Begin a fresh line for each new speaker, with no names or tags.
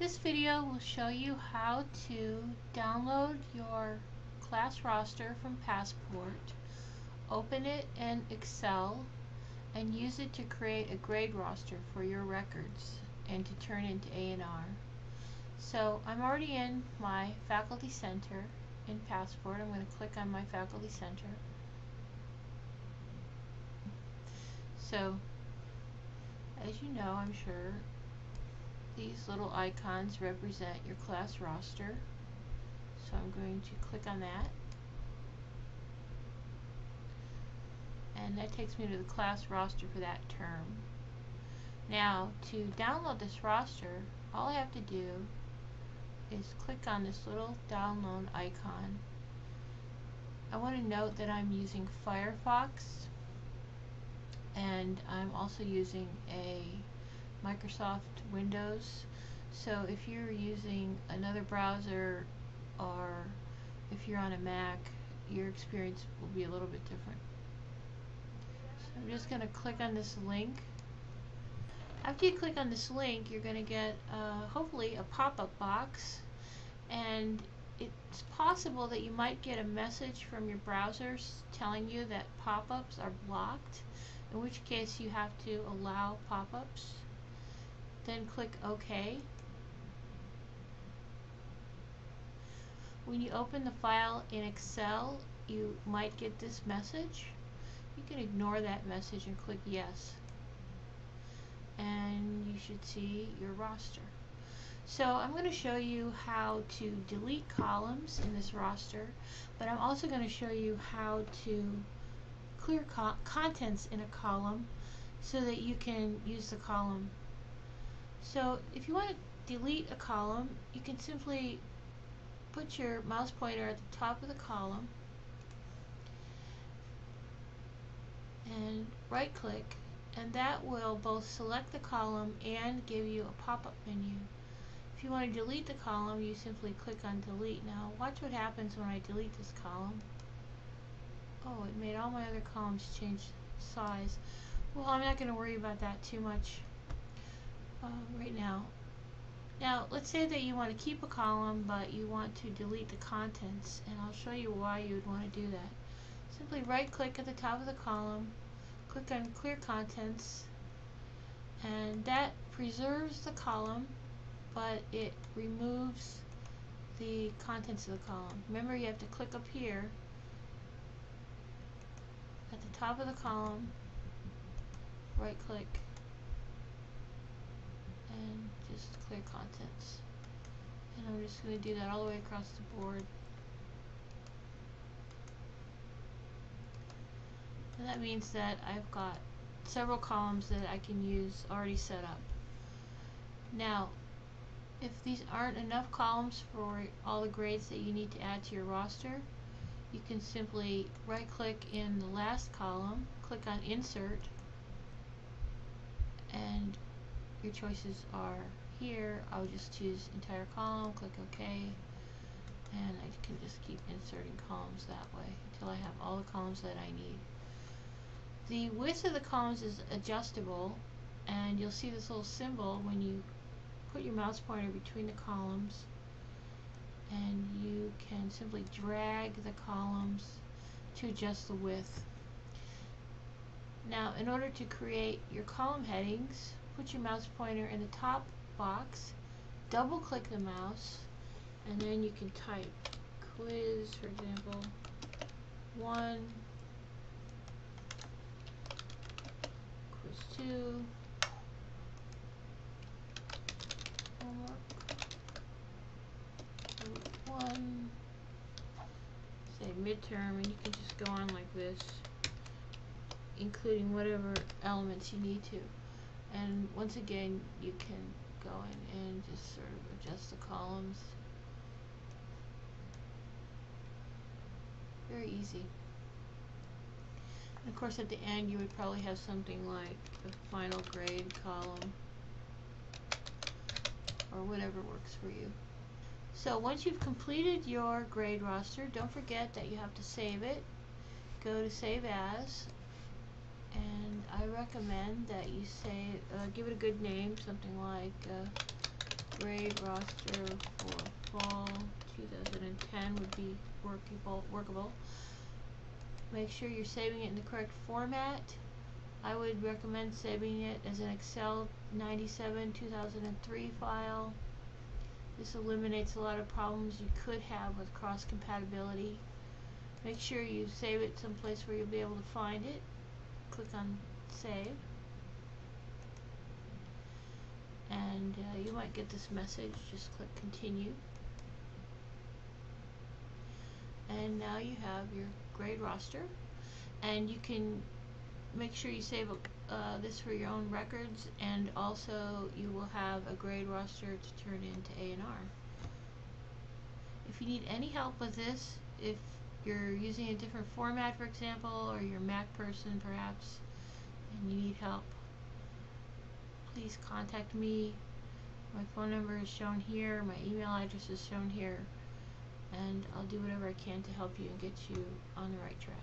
This video will show you how to download your class roster from Passport, open it in Excel, and use it to create a grade roster for your records and to turn into A&R. So I'm already in my Faculty Center in Passport. I'm going to click on my Faculty Center. So as you know, I'm sure, these little icons represent your class roster. So I'm going to click on that. And that takes me to the class roster for that term. Now, to download this roster, all I have to do is click on this little download icon. I want to note that I'm using Firefox, and I'm also using a Microsoft Windows. So if you're using another browser or if you're on a Mac, your experience will be a little bit different. So I'm just going to click on this link. After you click on this link, you're going to get hopefully a pop-up box, and it's possible that you might get a message from your browsers telling you that pop-ups are blocked, in which case you have to allow pop-ups. Then click OK. When you open the file in Excel, you might get this message. You can ignore that message and click Yes, and you should see your roster. So I'm going to show you how to delete columns in this roster, but I'm also going to show you how to clear contents in a column so that you can use the column. So if you want to delete a column, you can simply put your mouse pointer at the top of the column and right click, and that will both select the column and give you a pop-up menu. If you want to delete the column, you simply click on delete. Now watch what happens when I delete this column. Oh, it made all my other columns change size. Well, I'm not going to worry about that too much right now. Now let's say that you want to keep a column but you want to delete the contents, and I'll show you why you would want to do that. Simply right click at the top of the column, click on clear contents, and that preserves the column but it removes the contents of the column. Remember, you have to click up here at the top of the column, right click, and just clear contents. And I'm just going to do that all the way across the board. And that means that I've got several columns that I can use already set up. Now, if these aren't enough columns for all the grades that you need to add to your roster, you can simply right click in the last column, click on Insert, and your choices are here. I'll just choose entire column, click OK, and I can just keep inserting columns that way until I have all the columns that I need. The width of the columns is adjustable, and you'll see this little symbol when you put your mouse pointer between the columns, and you can simply drag the columns to adjust the width. Now, in order to create your column headings, put your mouse pointer in the top box, double click the mouse, and then you can type quiz, for example, 1, quiz 2, homework 1, say midterm, and you can just go on like this, including whatever elements you need to. And once again, you can go in and just sort of adjust the columns. Very easy. And of course, at the end, you would probably have something like the final grade column or whatever works for you. So once you've completed your grade roster, don't forget that you have to save it. Go to Save As, and I recommend that you give it a good name, something like grade roster for fall 2010 would be workable. Make sure you're saving it in the correct format. I would recommend saving it as an Excel 97 2003 file. This eliminates a lot of problems you could have with cross compatibility. Make sure you save it someplace where you'll be able to find it. Click on save, and you might get this message. Just click continue, and now you have your grade roster, and you can make sure you save this for your own records, and also you will have a grade roster to turn into A&R. If you need any help with this, if you're using a different format, for example, or you're a Mac person perhaps, and you need help, please contact me. My phone number is shown here, my email address is shown here, and I'll do whatever I can to help you and get you on the right track.